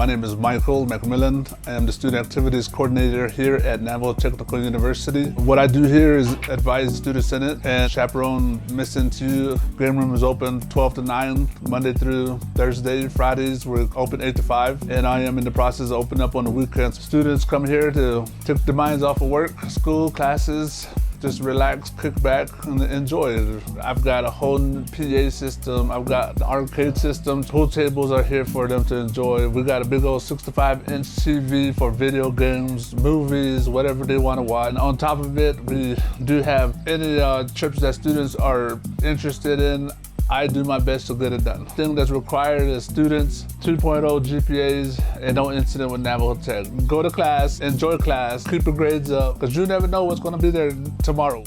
My name is Michael McMillan. I am the Student Activities Coordinator here at Navajo Technical University. What I do here is advise Student Senate and chaperone Mission 2. Game room is open 12 to 9, Monday through Thursday. Fridays we're open 8 to 5. And I am in the process of opening up on the weekends. Students come here to take their minds off of work, school, classes, just relax, kick back, and enjoy it. I've got a whole PA system. I've got the arcade system. Pool tables are here for them to enjoy. We got a big old 65-inch TV for video games, movies, whatever they want to watch. And on top of it, we do have any trips that students are interested in. I do my best to get it done. The thing that's required is students, 2.0 GPAs, and no incident with Navajo Tech. Go to class, enjoy class, keep your grades up, because you never know what's going to be there tomorrow.